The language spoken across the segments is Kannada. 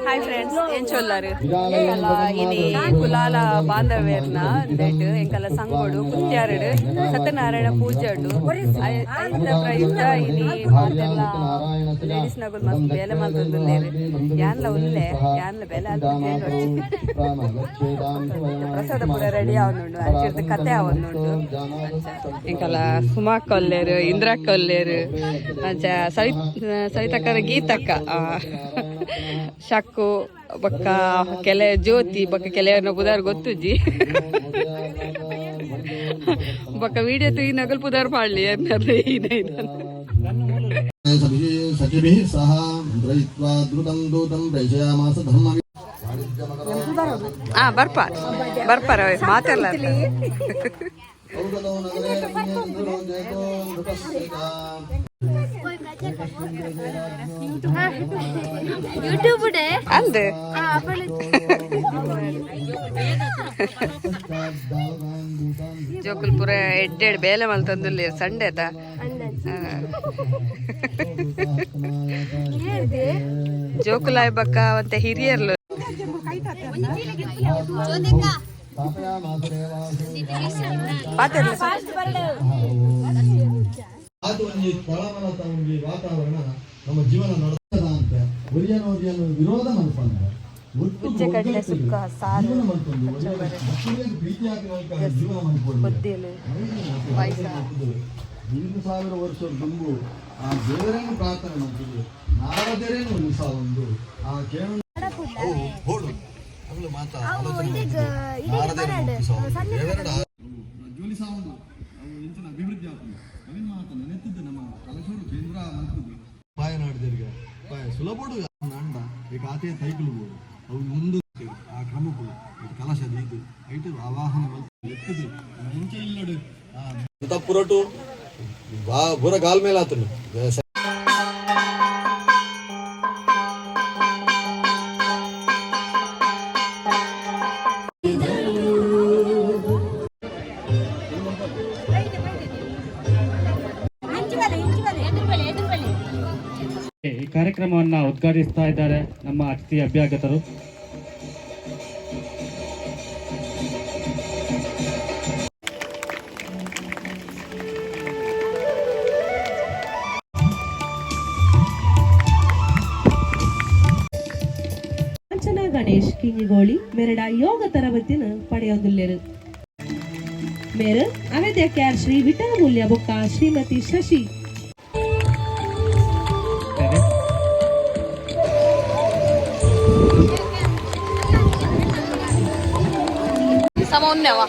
హాయ్ ఫ్రెండ్స్ ఏం చూడలేరు ఇది కులాల బాంధవ్యర్న డేట్ ఎంకల సంగోడు కుత్యారుడు సత్యనారాయణ పూజాడు ಐತ ಪ್ರಯುಕ್ತ ఇది ಮಾತೆಲ್ಲ ಲೇಡೀಸ್ ನಗಲ್ ಮಸ್ತ್ ಬೇಲೆ ಮಲ್ತೊಂದುಲ್ಲೆರ್ ಯಾನ್ಲ ಉಲ್ಲೆ ಯಾನ್ಲ ಬೇಲೆ ಪ್ರಸಾದ ಪೂರ ರೆಡಿ ಆವೊಂದುಂಡು ಅಂಚಿರ್ದ ಕತೆ ಆವೊಂದುಂಡು ಎಂಕಲ ಸುಮಾಕ್ ಕೊಲ್ಲೆರ್ ಇಂದ್ರ ಕೊಲ್ಲೆರ್ ಅಂಚ ಸವಿತಕ್ಕನ ಗೀತಕ್ಕ ಶಕ್ಕು ಬೊಕ್ಕ ಕೆಲೆ ಜ್ಯೋತಿ ಬೊಕ್ಕ ಕೆಲವನ್ನ ಪುದಾರ್ ಗೊತ್ತುಜ್ಜಿ ಬೊಕ್ಕ ವಿಡಿಯೋ ತೂಯಿ ನಗಲ್ ಪುದಾರ್ ಮಾಡ್ಲಿ ಅನ್ನೋದು ಸಹ ದ್ರುತಂ ಪ್ರೇಷಯಾಮಾಸ ಧರ್ಮ ಬರ್ಪಾರ ಮಾತೆಲ್ಲ ಯೂಟ್ಯೂಬ್ ಅಂದ್ ಜೋಕುಲ್ ಪೂರ ಎಡ್ಡೆಡ್ ಬೇಲೆ ಮಲ್ತಂದುಲ್ಲೆ ಸಂಡೆದ ಜೋಕುಲಾಯ್ ಬಕ್ಕ ಮತ್ತೆ ಹಿರಿಯರ್ಲು ವಾತಾವರಣ ನಮ್ಮ ಜೀವನ ನಡೆಸದ ಅಂತ ಒರಿಯನು ವಿರೋಧ ಮಲ್ಪಂದ ಕಡಲೆ ಸುಕ್ಕ ಸಾರು ಜೀವನ ಮಲ್ಕೊಂಡು 1,000 ವರ್ಷದ ದುಂಬು ಆ ದೇವರನ್ನು ಪ್ರಾರ್ಥನೆ ಮಾಡ್ತಿದ್ರು ನಾರದರೇನು ಒಂದು ಆ ಕೇಳ ಜೋಲಿ ಸಾವುದು ಎಂಚಿನ ಅಭಿವೃದ್ಧಿ ಆಗ್ತದೆ ನವೀನ್ ಮಾತನ್ನು ನೆತ್ತಿದ್ದು ನಮ್ಮ ಕಲಶೂರು ಕೇಂದ್ರ ಮಂತ್ರಿದು ಪಾಯ ನಾಡಿದರಿಗೆ ಪಾಯ ಸುಲಭಡು ಅಂಡ ಈ ಖಾತೆಯ ಸೈಕಲ್ ಬೋಡು ಅವು ಮುಂದೆ ಆ ಕ್ರಮಗಳು ಇದು ಕಲಶದ ಇದು ಐಟು ಆವಾಹನ ಎತ್ತಿದ್ರು ಮುಂಚೆ ಇಲ್ಲಡು ಪುರಟು ಬುರ ಗಾಲ್ ಮೇಲೆ ಆತನು ಈ ಕಾರ್ಯಕ್ರಮವನ್ನು ಉದ್ಘಾಟಿಸ್ತಾ ಇದ್ದಾರೆ ನಮ್ಮ ಅತಿಥಿ ಅಭ್ಯಾಗತರು. ಕಾಂಚನ ಗಣೇಶ್ ಕಿಂಗಿಗೋಳಿ ಮೇರಡ ಯೋಗ ತರಬೇತಿನ ಪಡೆಯೋದಿಲ್ಲೆರು ಮೇರು ಅವೇದ್ಯಕ್ಯಾರ್ ಶ್ರೀ ವಿಠಲಮೂಲ್ಯ ಬೊಕ್ಕ ಶ್ರೀಮತಿ ಶಶಿ ಸಮೋನ್ಯವ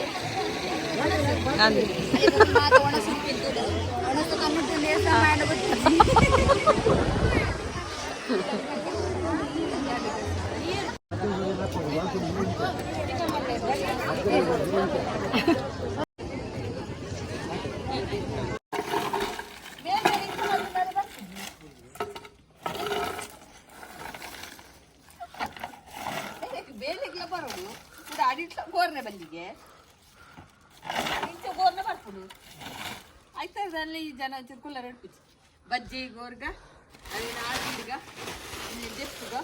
ಗೋರ್ನೆ ಬಂದಿಗೆ ಗೋರ್ನ ಬರ್ಪುಡು ಆಯ್ತದಲ್ಲಿ ಜನ ಕುಲ್ಲರ್ ಇಡ್ಪಿಚ್ಚಿ ಬಜ್ಜಿ ಗೋರ್ಗ ಅದೇ ಆಡಿಗ ಜೆಪ್ಪುಗ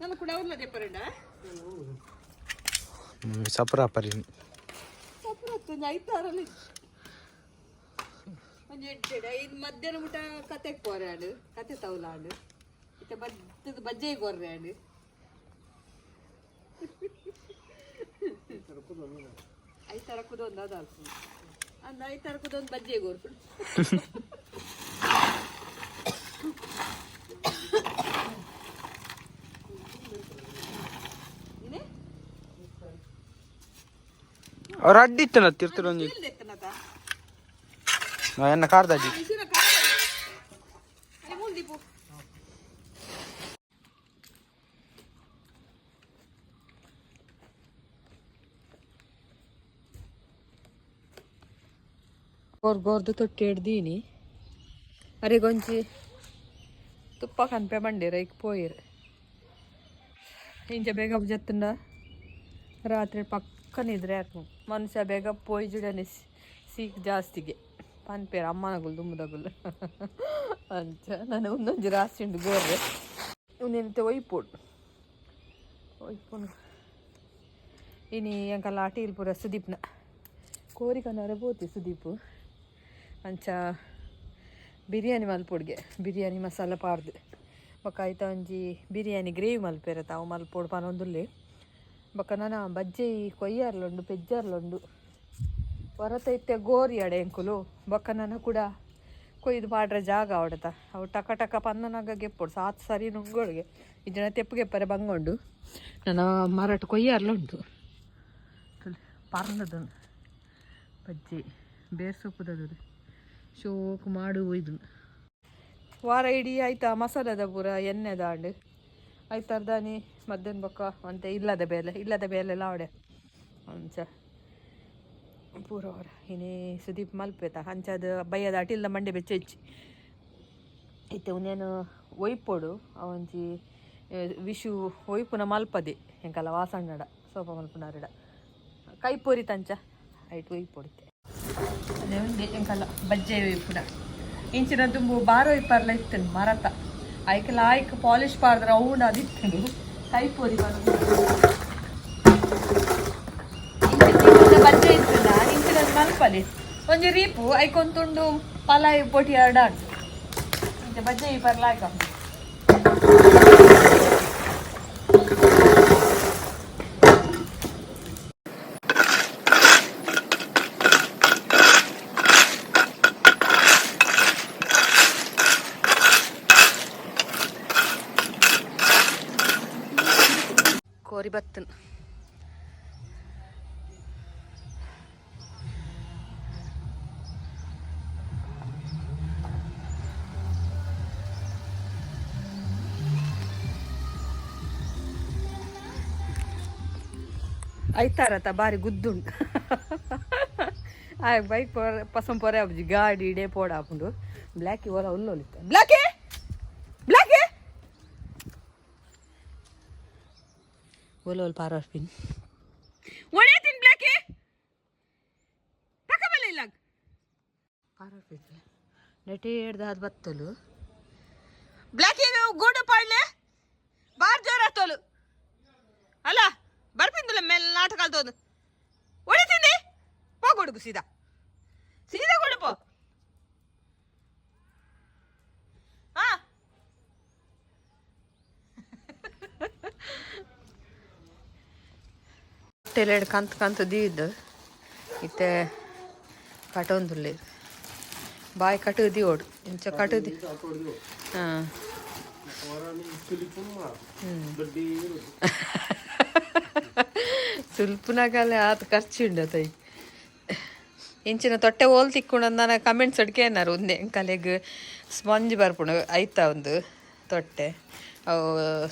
ನನ್ನ ಕೂಡ ಅವ್ರಲ್ಲ ದೆಪ್ಪರಂಡ ಸಪ್ರಾಪರಿ ಸಪ್ರಾತ್ ಐತಾರಲ್ಲಿ ಒಂಜಿ ಎಡ್ಡೆಡ ಇದು ಮಧ್ಯಾಹ್ನ ಊಟ ಕತೆ ಕೋರಾಡು ಕತೆ ತೌಲಾಡು ಇತ್ತ ಬಜ್ಜೆ ಗೋರ್ರಾಡು ಐತರಕ್ಕದೊಂದು ಅದಾಲ್ಸು ಅಂದ ಐತರಕ್ಕದೊಂದು ಬಜ್ಜೆ ಗೋರ್ಪು ಅವ್ರು ಅಡ್ಡಿತ್ತನ ತಿರ್ತಿರೊಂಜಿ ಎನ್ನ ಕಾರ್ದಾಜಿ ಗೋರ್ದು ತೊಟ್ಟಿ ಹಿಡ್ದೀನಿ ಅರಿಗೊಂಚಿ ತುಪ್ಪ ಕನ್ಪೆ ಬಂಡಿರ ಈಗ ಪೋಯಿರು ಇಂಚ ಬೇಗ ಜತ್ತಂಡ ರಾತ್ರಿ ಪಕ್ಕ ನಿದ್ರೆ ಮನುಷ್ಯ ಬೇಗ ಪೋಯಿ ಜುಡನೆ ಸೀಕ್ ಜಾಸ್ತಿಗೆ ಪನ್ಪೇರು ಅಮ್ಮನಗುಲು ದುಮ್ಮದಗುಲು ಅಂಚ ನಾನು ಒಂದೊಂದು ರಾಸಿ ಉಂಡು ಗೋರ್ರೆ ಇವನೆಂತ ಒಯ್ಪೋಡು ಇನಿ ಎಂಕಲ್ಲ ಟೀಲ್ ಪೂರ ಸುದೀಪ್ನ ಕೋರಿಕನವರೆ ಪೋತಿ ಸುದೀಪು ಅಂಚ ಬಿರಿಯಾನಿ ಮಲ್ಪೊಡ್ಗೆ ಬಿರಿಯಾನಿ ಮಸಾಲ ಪಾರ್ದು ಬೊಕ್ಕ ಆಯ್ತ ಒಂಜಿ ಬಿರಿಯಾನಿ ಗ್ರೇವಿ ಮಲ್ಪೆರೆ ತಾವು ಮಲ್ಪೊಡು ಪನೊಂದುಲ್ಲೆ ಬೊಕ್ಕ ನಾನು ಬಜ್ಜಿ ಕೊಯ್ಯಾರ್ಲುಂಡು ಪೆಜ್ಜಾರ್ಲುಂಡು ಹೊರತೈತೆ ಗೋರಿ ಅಡೆ ಎಂಕುಲು ಬೊಕ್ಕ ನಾನು ಕೂಡ ಕೊಯ್ದು ಪಾಡ್ರೆ ಜಾಗ ಅವಡತ ಅವು ಟಕ ಟಕ ಪನ್ನನಾಗ ಗೆಪ್ಪೊಡು ಸಾತ್ ಸರಿ ನುಂಗೋಳಿಗೆ ಇಜನ ತೆಪ್ಪಗೆಪ್ಪರೆ ಬಂಗೊಂಡು ನಾನು ಮರಾಠ ಕೊಯ್ಯಾರ್ಲುಂಟು ಪಾರ್ನದು ಬಜ್ಜಿ ಬೇರ್ ಸೊಪ್ಪುದದು ಶೋಕು ಮಾಡು ಒಯ್ದು ವಾರ ಇಡೀ ಆಯ್ತಾ ಮಸಾಲದ ಪೂರ ಎಣ್ಣೆ ದಾಂಡು ಆಯ್ತರ್ದಾನಿ ಮಧ್ಯಾಹ್ನ ಬೊಕ್ಕ ಅಂತೆ ಇಲ್ಲದ ಬೇಲೆ ಲಾವಡೆ ಅಂಚ ಪೂರ ವಾರ ಇನ್ನೇ ಸುದೀಪ್ ಮಲ್ಪೇತ ಅಂಚದು ಬಯ್ಯದ ಅಟಿಲ್ದ ಮಂಡೆ ಬೆಚ್ಚ ಹೆಚ್ಚಿ ಐತೆ ಉನ್ನೇನು ಒಯ್ಪೊಡು ಅವಂಜಿ ವಿಶು ಒಯ್ಪುನ ಮಲ್ಪದೆ ಎಂಕಲ್ಲ ವಾಸಣ್ಣಡ ಸೋಪ ಮಲ್ಪುನಾರಿಡ ಕೈಪೋರಿ ತಂಚ ಆಯ್ತು ಒಯ್ಪೊಡಿತೆ ಅದೇ ಉಂಡೆ ಎಂಕಲ್ಲ ಬಜ್ಜೆ ಒಯ್ಪುನ ಇಂಚಿನ ತುಂಬು ಬಾರೋ ಇಪ್ಪರ್ಲ ಇತ್ತನು ಮರತ ಆಯ್ಕೆಲ್ಲ ಆಯ್ಕೆ ಪಾಲಿಶ್ ಪಾಡ್ದ್ರೆ ರೌಂಡ್ ಅದಿತ್ತು ಕೈಪೋರಿ ಬಂದು ಬಜ್ಜೆ ಇತ್ತಲ್ಲ ಇಂಚಿನ ಮಲ್ಪಲಿ ಒಂಜಿ ರೀಪು ಐಕೊಂತುಂಡು ಪಲಾಯಿ ಪೊಟಿ ಎರಡು ಇಂಚ ಬಜ್ಜೆ ಇಪ್ಪರ್ಲ ಆಯ್ಕ ಕೋರಿ ಬತ್ತನ್ ಆಯ್ತಾರತ ಬಾರಿ ಗುದ್ದುಂಡು ಆಯ್ ಬೈಕ್ ಪಸಂ ಪೊರೆ ಆಪುಜಿ ಗಾಡಿ ಡೇ ಪೋಡ ಆಪುಂಡು ಬ್ಲ್ಯಾಕಿ ಓಲ ಉಲ್ಲೋಲಿತ್ತ ಬ್ಲ್ಯಾಕಿ ಬ್ಲ್ಯಾಕಿ ಓಲೋಲ್ ಪಾರ್ಪಿನ್ ಒಡೆಯತಿನ್ ಬ್ಲ್ಯಾಕಿ ಪಕ್ಕಬಲ್ಲ ಇಲ್ಲ ಪಾರ್ಪಿನ್ ನೆಟೇ ಹಿಡ್ದಾದ ಬತ್ತಲು ಬ್ಲ್ಯಾಕಿ ಗೋಡು ಪಾಡ್ಲೆ ಬಾರ್ ಜೋರ ತೋಲು ಅಲ್ಲ ಬರ್ಪಿಂದಿಲ್ಲ ಮೇಲೆ ನಾಟಕ ಅಲ್ತೋದು ಹೊಡಿತೀನಿ ಹೋಗೊಡುಗು ಸೀದಾ ಕೊಡುಪೋ ಹಾ ಟೆಲೆಡ್ ಕಂತು ದೀದ್ದು ಇತ್ತೆ ಕಟೊಂದುಲ್ಲೆ ಬಾಯಿ ಕಟುದಿ ಓಡು ಇಂಚ ಕಟುದಿ ಹಾಂ ಸುಲ್ಪುನಾಗಲ್ಲ ಆತ ಖರ್ಚುಂಡತೈ ಇಂಚಿನ ತೊಟ್ಟೆ ಓಲ್ ತಿಕ್ಕೊಂಡು ನಾನು ಕಮೆಂಟ್ಸ್ ಅಡ್ಕೇನಾರು ಒಂದೇ ಕಲೆಗ್ ಸ್ಪಂಜ್ ಬರ್ಪುಣು ಆಯ್ತಾ ಒಂದು ತೊಟ್ಟೆ ಅವು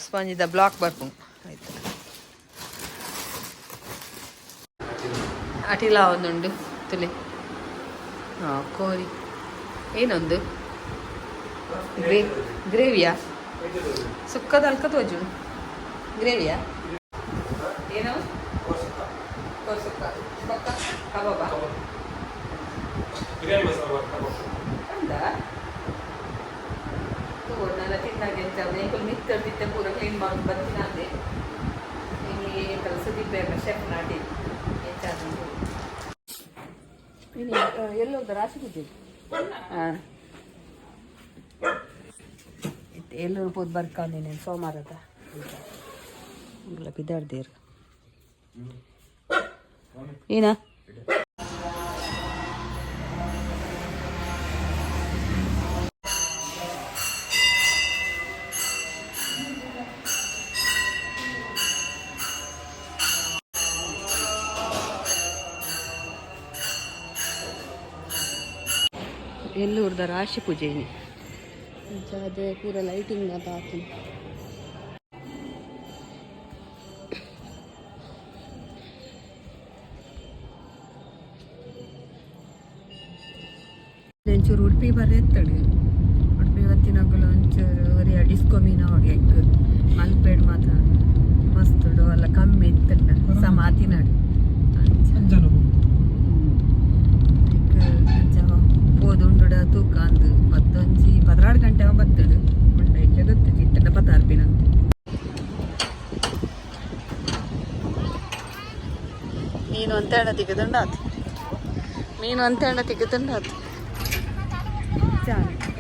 ಸ್ಪಂಜಿದ ಬ್ಲಾಕ್ ಬರ್ಪುಣು ಆಯ್ತು ಅಟಿಲ ಒಂದುಂಡು ತುಲಿ ಹಾಂ ಕೋರಿ ಏನೊಂದು ಗ್ರೇವಿಯಾ ಸುಕ್ಕದ ಅಲ್ಕ ತೋಜು ಗ್ರೇವಿಯಾ ಏನು ಕೋಸುಕ್ಕ ಬೊಕ್ಕ ಕಬಾಬ ಅಂದ ತಗೊಂಡು ನಾನು ತಿಂದಾಗೆ ಎಂಕಲ್ ಮಿಕ್ತರ್ ತಿತ್ತೆ ಪೂರ ಕ್ಲೀನ್ ಮಾಡಿ ಬರ್ತೀನಿ ಅಂದೆ ಹಿಂಗೆ ಸುದೀಪ್ ಶೆಫ್ ನಾಟಿ ಹೆಚ್ಚಾದ ಎಲ್ಲೋದ ರಾಶಿ ಬಿದ್ದಿದ್ದು ಹಾಂ ಎಲ್ಲರೂ ಪೋದ್ ಬರ್ಕೊಂಡೇನೆ ಸೋಮವಾರದ ಇಲ್ಲ ಬಿದ್ದಾಡ್ದೇರು ಏನ ಎಲ್ಲೂರ್ದ ರಾಶಿ ಪೂಜೆ ಅದೇ ಪೂರ ಲೈಟಿಂಗ್ ಅಂತ ಆತು ಒಂಚೂರು ಉಡುಪಿ ಬರೆತ್ತಡು ಉಡುಪಿ ಹೊತ್ತಿನಾಗಲು ಒಂಚೂರು ಒರಿಯ ಡಿಸ್ಕೋ ಮೀನ ಹೊಡಿ ಎಗ್ ಮಲ್ಪೇಡ್ ಮಾತ್ರ ಮಸ್ತ್ ಅಲ್ಲ ಕಮ್ಮಿ ಇತ್ತಂಡ ಸ ಮಾತಿನಾಡು 2 ಗಂಟೆ ಬರ್ತದೆ ಉಂಡೈಕೆ ಗೊತ್ತಿತ್ತು ಇಟ್ಟದ ಪತಾರ್ಪಿನಂತ ಮೀನು ಅಂತ ಹೇಳ ತೆಗೆದುಂಡಾತು ಮೀನು ಅಂತ ಹೇಳ ತೆಗೆದುಂಡಾತು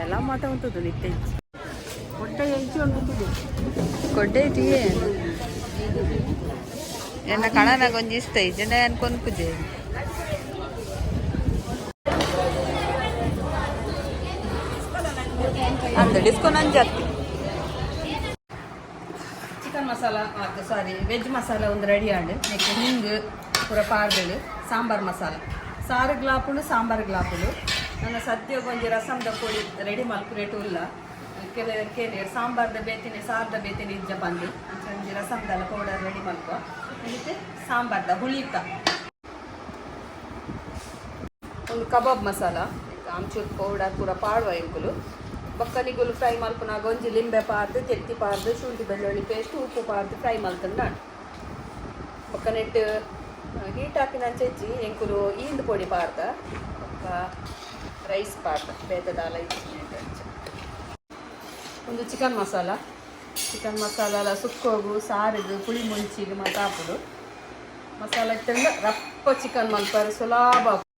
ಎಲ್ಲ ಮಾತ ಉಂಟದು ನಿಟ್ಟೆ ಹೊಟ್ಟೆ ಹೆಂಚಿ ಉಂಟು ಕೊಡ್ಡೆ ಐತಿ ಎನ್ನ ಕಣನಾಗ ಒಂಜಿ ಇಷ್ಟ ಜನ ಅನ್ಕೊಂಡ್ ಪೂಜೆ ಅಂದ ಡಿಸ್ಕೌಂಟ್ ಅಂಜಾತಿ ಚಿಕನ್ ಮಸಾಲ ಅದು ಸಾರಿ ವೆಜ್ ಮಸಾಲ ಒಂದು ರೆಡಿ ಆಡು ನೆಕ್ಸ್ಟ್ ಹಿಂಗು ಪೂರ ಪಾರ್ದಳು ಸಾಂಬಾರ್ ಮಸಾಲ ಸಾರು ಗ್ಲಾಪುಳು ಸಾಂಬಾರು ಗ್ಲಾಪುಳು ನನ್ನ ಸದ್ಯ ಒಂಜಿ ರಸಮ್ದ ಪೊಡಿ ರೆಡಿ ಮಲ್ಪುರೇಟು ಇಲ್ಲ ಕೇಳಿ ಸಾಂಬಾರ್ದ ಬೇತಿನಿ ಸಾರ್ದ ಬೇತಿನಿ ಇಜ್ಜ ಬಂದು ಒಂಜಿ ರಸಮ್ದಲ್ಲ ಪೌಡರ್ ರೆಡಿ ಮಲ್ಪ ಮತ್ತೆ ಸಾಂಬಾರ್ದ ಹುಳಿತ ಒಂದು ಕಬಾಬ್ ಮಸಾಲ ಆಮ್ಚೂರ್ ಪೌಡರ್ ಪೂರ ಪಾಡುವ ಎಂಕುಲು ಬಕ್ಕನಿಗುಲು ಫ್ರೈ ಮಲ್ಪುನಾಗ ಒಂಜಿ ಲಿಂಬೆ ಪಾರ್ದು ತೆತ್ತಿ ಪಾರ್ದು ಶುಂಠಿ ಬೆಳ್ಳುಳ್ಳಿ ಪೇಸ್ಟ್ ಉಪ್ಪು ಪಾರ್ದು ಫ್ರೈ ಮಲ್ತಂಡು ನಾನು ಬಕ್ಕನೆಟ್ಟು ಹೀಟ್ ಹಾಕಿನ ಅಂಚೆಚ್ಚಿ ಎಂಕುಲು ಈಂದು ಪೊಡಿ ಪಾರ್ದ ಬೊಕ್ಕ ರೈಸ್ ಪಾರ್ದ ಬೇತದಾಲ ಒಂದು ಚಿಕನ್ ಮಸಾಲ ಸುಕ್ಕೋಗು ಸಾರಿದು ಪುಳಿ ಮುಂಚಿಗೆ ಮತ್ತು ಹಾಕುದು ಮಸಾಲ ಇಟ್ಟಂದ್ರೆ ರಪ್ಪ ಚಿಕನ್ ಮಲ್ಪಾರು ಸುಲಭ